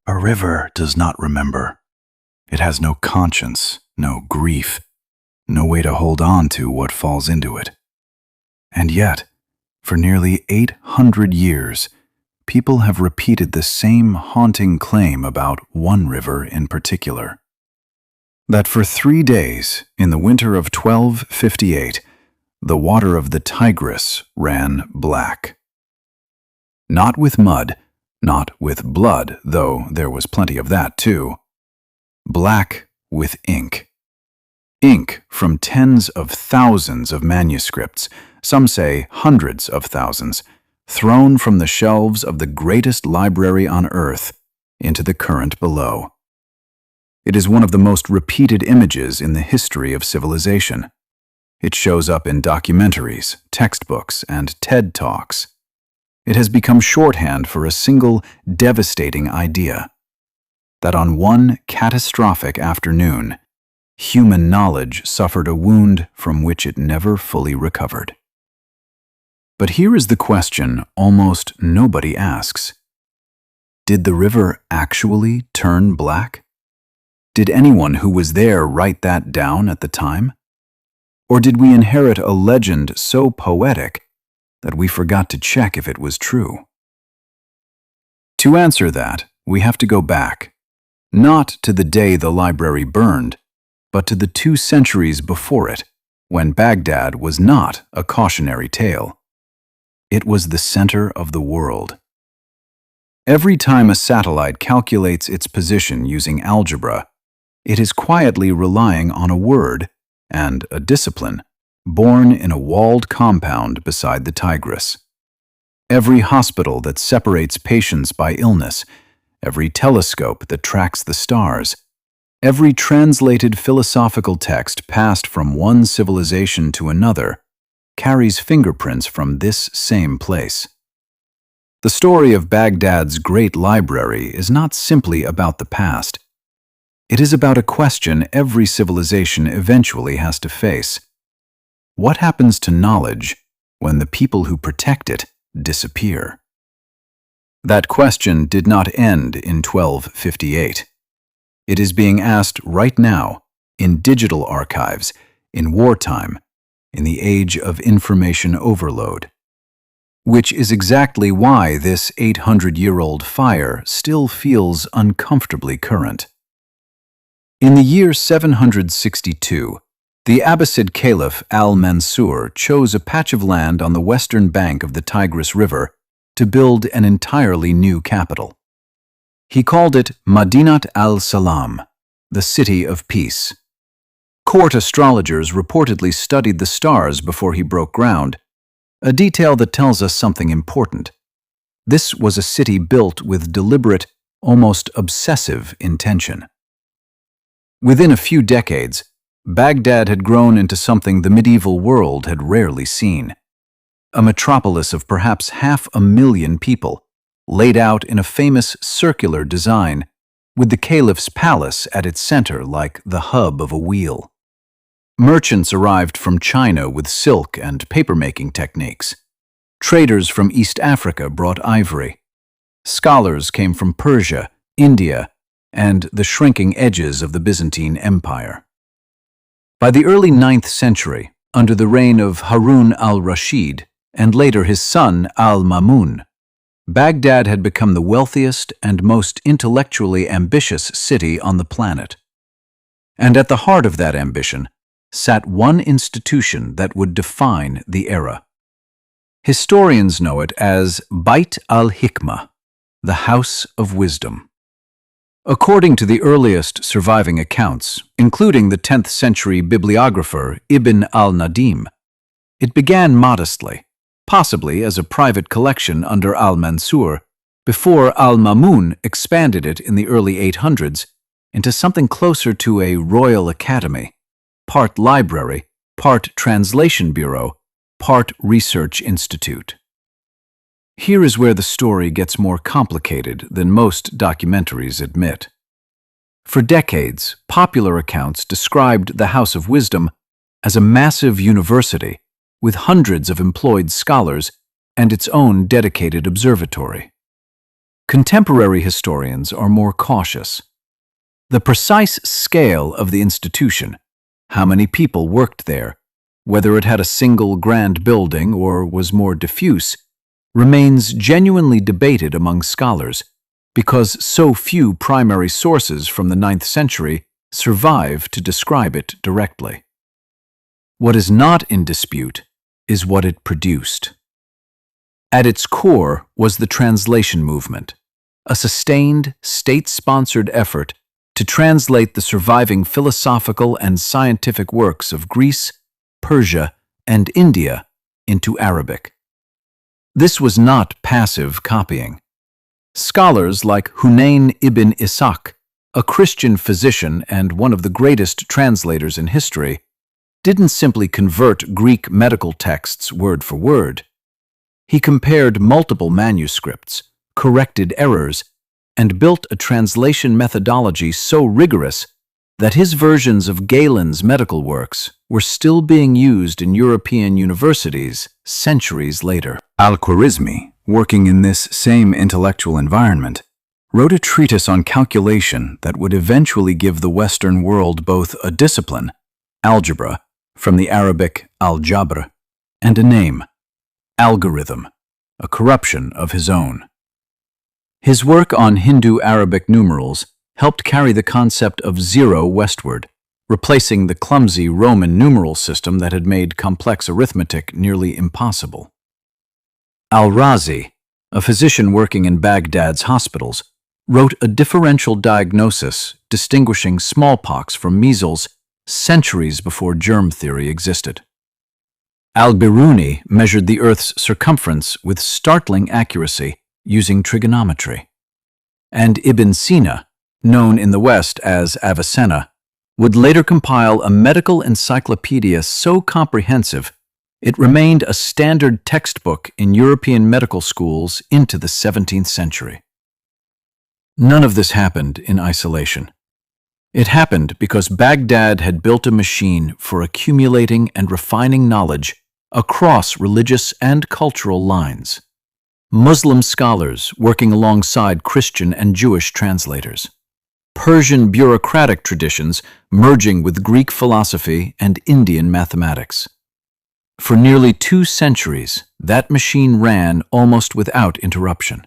A river does not remember. It has no conscience, no grief, no way to hold on to what falls into it. And yet, for nearly 800 years, people have repeated the same haunting claim about one river in particular. That for 3 days, in the winter of 1258, the water of the Tigris ran black. Not with mud, not with blood, though there was plenty of that too. Black with ink. Ink from tens of thousands of manuscripts, some say hundreds of thousands, thrown from the shelves of the greatest library on earth into the current below. It is one of the most repeated images in the history of civilization. It shows up in documentaries, textbooks, and TED Talks. It has become shorthand for a single devastating idea: that on one catastrophic afternoon, human knowledge suffered a wound from which it never fully recovered. But here is the question almost nobody asks. Did the river actually turn black? Did anyone who was there write that down at the time? Or did we inherit a legend so poetic that we forgot to check if it was true? To answer that, we have to go back, not to the day the library burned, but to the 2 centuries before it, when Baghdad was not a cautionary tale. It was the center of the world. Every time a satellite calculates its position using algebra, it is quietly relying on a word and a discipline born in a walled compound beside the Tigris. Every hospital that separates patients by illness, every telescope that tracks the stars, every translated philosophical text passed from one civilization to another carries fingerprints from this same place. The story of Baghdad's great library is not simply about the past. It is about a question every civilization eventually has to face. What happens to knowledge when the people who protect it disappear? That question did not end in 1258. It is being asked right now, in digital archives, in wartime, in the age of information overload. Which is exactly why this 800-year-old fire still feels uncomfortably current. In the year 762, the Abbasid Caliph Al-Mansur chose a patch of land on the western bank of the Tigris River to build an entirely new capital. He called it Madinat al-Salam, the City of Peace. Court astrologers reportedly studied the stars before he broke ground, a detail that tells us something important. This was a city built with deliberate, almost obsessive intention. Within a few decades, Baghdad had grown into something the medieval world had rarely seen. A metropolis of perhaps 500,000 people, laid out in a famous circular design, with the caliph's palace at its center like the hub of a wheel. Merchants arrived from China with silk and papermaking techniques. Traders from East Africa brought ivory. Scholars came from Persia, India, and the shrinking edges of the Byzantine Empire. By the early 9th century, under the reign of Harun al-Rashid and later his son Al-Ma'mun, Baghdad had become the wealthiest and most intellectually ambitious city on the planet. And at the heart of that ambition sat one institution that would define the era. Historians know it as Bayt al-Hikma, the House of Wisdom. According to the earliest surviving accounts, including the 10th century bibliographer Ibn al-Nadim, it began modestly, possibly as a private collection under al-Mansur, before al-Ma'mun expanded it in the early 800s into something closer to a royal academy, part library, part translation bureau, part research institute. Here is where the story gets more complicated than most documentaries admit. For decades, popular accounts described the House of Wisdom as a massive university with hundreds of employed scholars and its own dedicated observatory. Contemporary historians are more cautious. The precise scale of the institution, how many people worked there, whether it had a single grand building or was more diffuse, remains genuinely debated among scholars because so few primary sources from the 9th century survive to describe it directly. What is not in dispute is what it produced. At its core was the translation movement, a sustained, state-sponsored effort to translate the surviving philosophical and scientific works of Greece, Persia, and India into Arabic. This was not passive copying. Scholars like Hunayn ibn Ishaq, a Christian physician and one of the greatest translators in history, didn't simply convert Greek medical texts word for word. He compared multiple manuscripts, corrected errors, and built a translation methodology so rigorous that his versions of Galen's medical works were still being used in European universities centuries later. Al-Khwarizmi, working in this same intellectual environment, wrote a treatise on calculation that would eventually give the Western world both a discipline, algebra, from the Arabic al-jabr, and a name, algorithm, a corruption of his own. His work on Hindu-Arabic numerals helped carry the concept of zero westward, replacing the clumsy Roman numeral system that had made complex arithmetic nearly impossible. Al-Razi, a physician working in Baghdad's hospitals, wrote a differential diagnosis distinguishing smallpox from measles centuries before germ theory existed. Al-Biruni measured the Earth's circumference with startling accuracy using trigonometry. And Ibn Sina, known in the West as Avicenna, would later compile a medical encyclopedia so comprehensive it remained a standard textbook in European medical schools into the 17th century. None of this happened in isolation. It happened because Baghdad had built a machine for accumulating and refining knowledge across religious and cultural lines. Muslim scholars working alongside Christian and Jewish translators. Persian bureaucratic traditions merging with Greek philosophy and Indian mathematics. For nearly 2 centuries, that machine ran almost without interruption.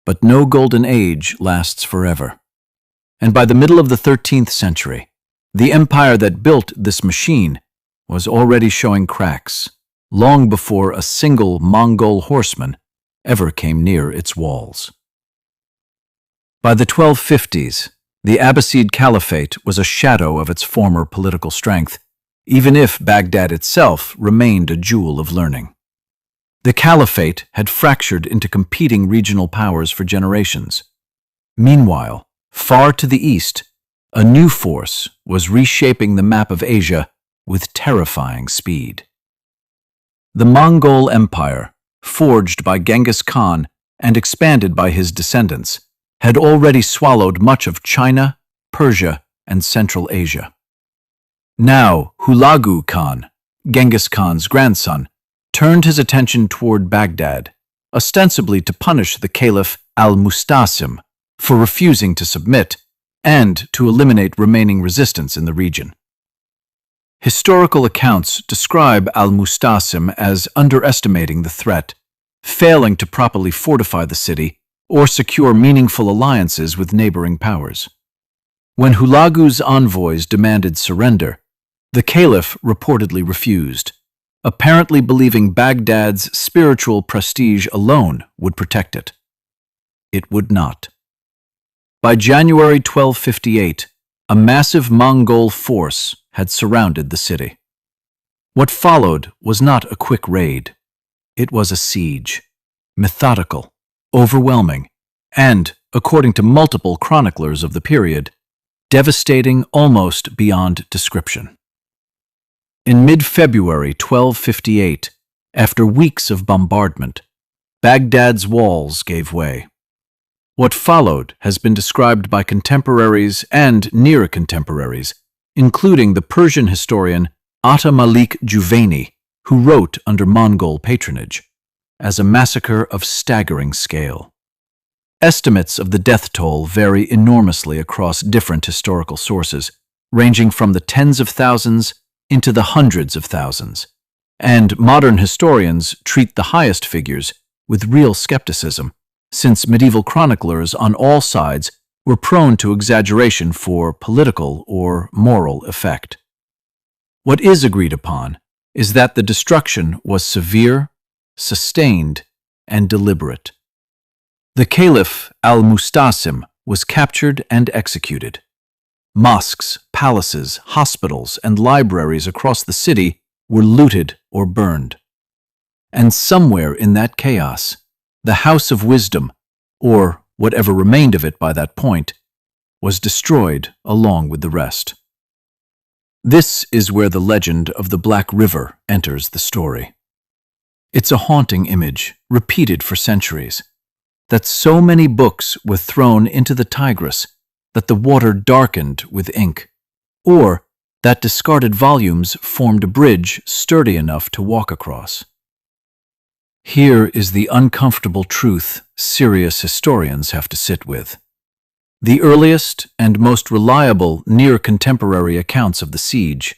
But no golden age lasts forever. And by the middle of the 13th century, the empire that built this machine was already showing cracks, long before a single Mongol horseman ever came near its walls. By the 1250s, the Abbasid Caliphate was a shadow of its former political strength, even if Baghdad itself remained a jewel of learning. The Caliphate had fractured into competing regional powers for generations. Meanwhile, far to the east, a new force was reshaping the map of Asia with terrifying speed. The Mongol Empire, forged by Genghis Khan and expanded by his descendants, had already swallowed much of China, Persia, and Central Asia. Now, Hulagu Khan, Genghis Khan's grandson, turned his attention toward Baghdad, ostensibly to punish the Caliph Al-Mustasim for refusing to submit and to eliminate remaining resistance in the region. Historical accounts describe Al-Mustasim as underestimating the threat, failing to properly fortify the city or secure meaningful alliances with neighboring powers. When Hulagu's envoys demanded surrender, the Caliph reportedly refused, apparently believing Baghdad's spiritual prestige alone would protect it. It would not. By January 1258, a massive Mongol force had surrounded the city. What followed was not a quick raid. It was a siege, methodical, overwhelming, and, according to multiple chroniclers of the period, devastating almost beyond description. In mid-February 1258, after weeks of bombardment, Baghdad's walls gave way. What followed has been described by contemporaries and near-contemporaries, including the Persian historian Atta Malik Juvaini, who wrote under Mongol patronage, as a massacre of staggering scale. Estimates of the death toll vary enormously across different historical sources, ranging from the tens of thousands into the hundreds of thousands. And modern historians treat the highest figures with real skepticism, since medieval chroniclers on all sides were prone to exaggeration for political or moral effect. What is agreed upon is that the destruction was severe, sustained, and deliberate. The Caliph Al-Mustasim was captured and executed. Mosques, palaces, hospitals, and libraries across the city were looted or burned. And somewhere in that chaos, the House of Wisdom, or whatever remained of it by that point, was destroyed along with the rest. This is where the legend of the Black River enters the story. It's a haunting image, repeated for centuries, that so many books were thrown into the Tigris that the water darkened with ink, or that discarded volumes formed a bridge sturdy enough to walk across. Here is the uncomfortable truth serious historians have to sit with. The earliest and most reliable near-contemporary accounts of the siege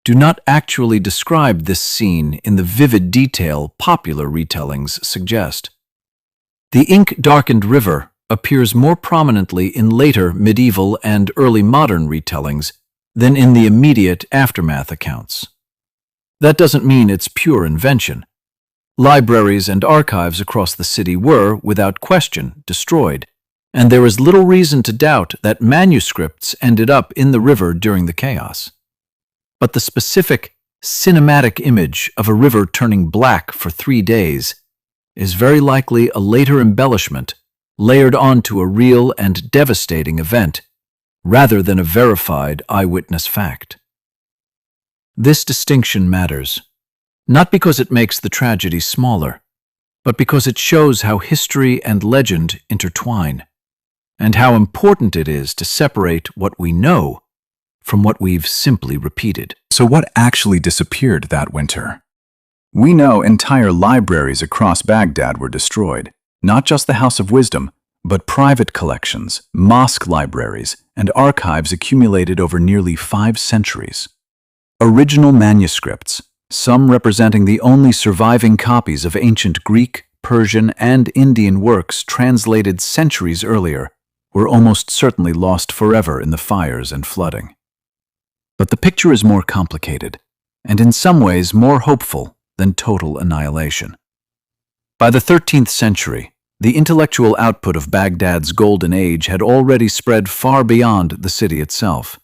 do not actually describe this scene in the vivid detail popular retellings suggest. The ink-darkened river appears more prominently in later medieval and early modern retellings than in the immediate aftermath accounts. That doesn't mean it's pure invention. Libraries and archives across the city were, without question, destroyed, and there is little reason to doubt that manuscripts ended up in the river during the chaos. But the specific, cinematic image of a river turning black for 3 days is very likely a later embellishment layered onto a real and devastating event, rather than a verified eyewitness fact. This distinction matters, not because it makes the tragedy smaller, but because it shows how history and legend intertwine, and how important it is to separate what we know from what we've simply repeated. So what actually disappeared that winter? We know entire libraries across Baghdad were destroyed, not just the House of Wisdom, but private collections, mosque libraries, and archives accumulated over nearly 5 centuries. Original manuscripts, some representing the only surviving copies of ancient Greek, Persian, and Indian works translated centuries earlier, were almost certainly lost forever in the fires and flooding. But the picture is more complicated, and in some ways more hopeful than total annihilation. By the 13th century, the intellectual output of Baghdad's Golden Age had already spread far beyond the city itself.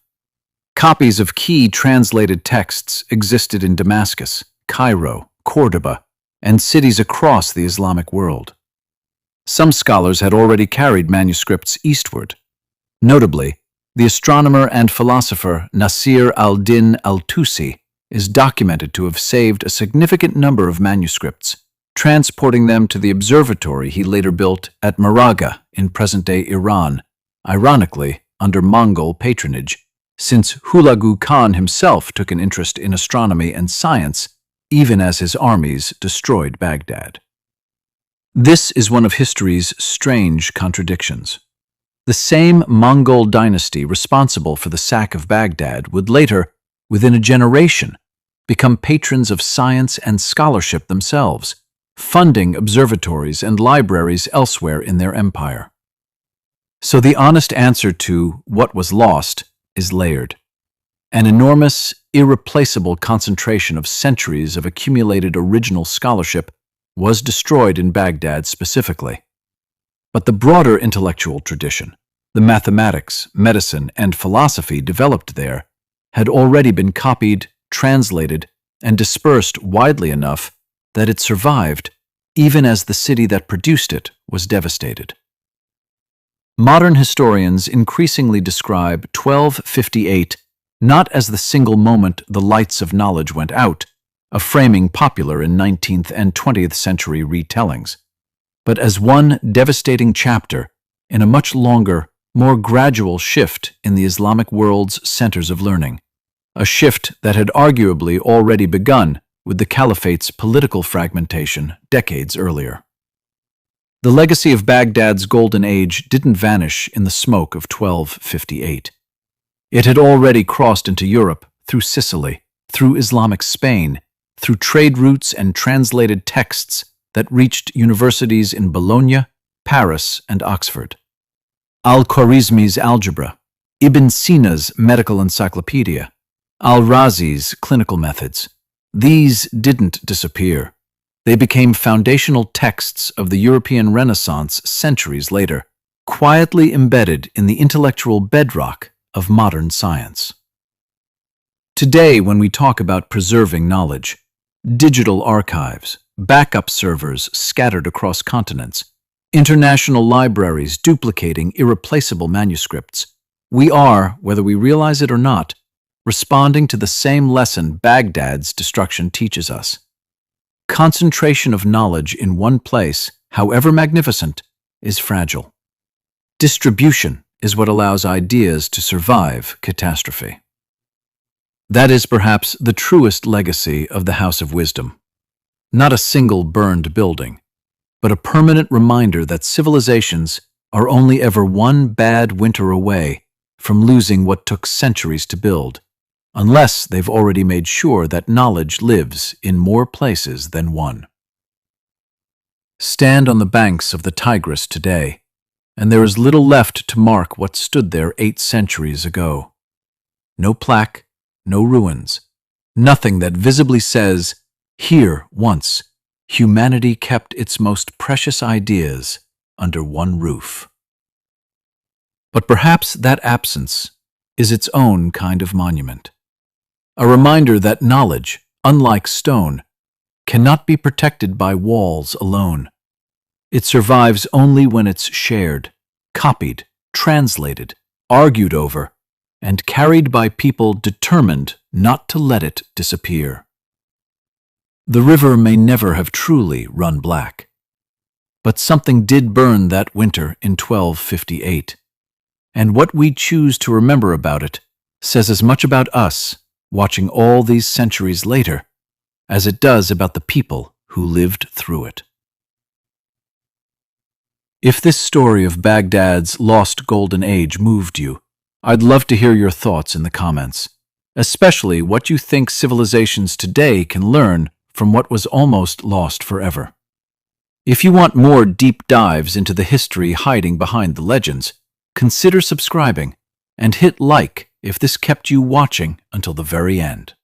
Copies of key translated texts existed in Damascus, Cairo, Cordoba, and cities across the Islamic world. Some scholars had already carried manuscripts eastward. Notably, the astronomer and philosopher Nasir al-Din al-Tusi is documented to have saved a significant number of manuscripts, transporting them to the observatory he later built at Maraga in present-day Iran, ironically under Mongol patronage, since Hulagu Khan himself took an interest in astronomy and science even as his armies destroyed Baghdad. This is one of history's strange contradictions. The same Mongol dynasty responsible for the sack of Baghdad would later, within a generation, become patrons of science and scholarship themselves, funding observatories and libraries elsewhere in their empire. So the honest answer to what was lost is layered. An enormous, irreplaceable concentration of centuries of accumulated original scholarship was destroyed in Baghdad specifically. But the broader intellectual tradition, the mathematics, medicine, and philosophy developed there, had already been copied, translated, and dispersed widely enough that it survived, even as the city that produced it was devastated. Modern historians increasingly describe 1258 not as the single moment the lights of knowledge went out, a framing popular in 19th and 20th century retellings, but as one devastating chapter in a much longer, more gradual shift in the Islamic world's centers of learning, a shift that had arguably already begun with the Caliphate's political fragmentation decades earlier. The legacy of Baghdad's Golden Age didn't vanish in the smoke of 1258. It had already crossed into Europe, through Sicily, through Islamic Spain, through trade routes and translated texts that reached universities in Bologna, Paris, and Oxford. Al-Khwarizmi's algebra, Ibn Sina's medical encyclopedia, Al-Razi's clinical methods. These didn't disappear. They became foundational texts of the European Renaissance centuries later, quietly embedded in the intellectual bedrock of modern science. Today, when we talk about preserving knowledge, digital archives, backup servers scattered across continents, international libraries duplicating irreplaceable manuscripts, we are, whether we realize it or not, responding to the same lesson Baghdad's destruction teaches us. Concentration of knowledge in one place, however magnificent, is fragile. Distribution is what allows ideas to survive catastrophe. That is perhaps the truest legacy of the House of Wisdom. Not a single burned building, but a permanent reminder that civilizations are only ever one bad winter away from losing what took centuries to build, unless they've already made sure that knowledge lives in more places than one. Stand on the banks of the Tigris today, and there is little left to mark what stood there 8 centuries ago. No plaque, no ruins, nothing that visibly says, "Here, once, humanity kept its most precious ideas under one roof." But perhaps that absence is its own kind of monument. A reminder that knowledge, unlike stone, cannot be protected by walls alone. It survives only when it's shared, copied, translated, argued over, and carried by people determined not to let it disappear. The river may never have truly run black, but something did burn that winter in 1258, and what we choose to remember about it says as much about us, watching all these centuries later, as it does about the people who lived through it. If this story of Baghdad's lost golden age moved you, I'd love to hear your thoughts in the comments, especially what you think civilizations today can learn from what was almost lost forever. If you want more deep dives into the history hiding behind the legends, consider subscribing and hit like if this kept you watching until the very end.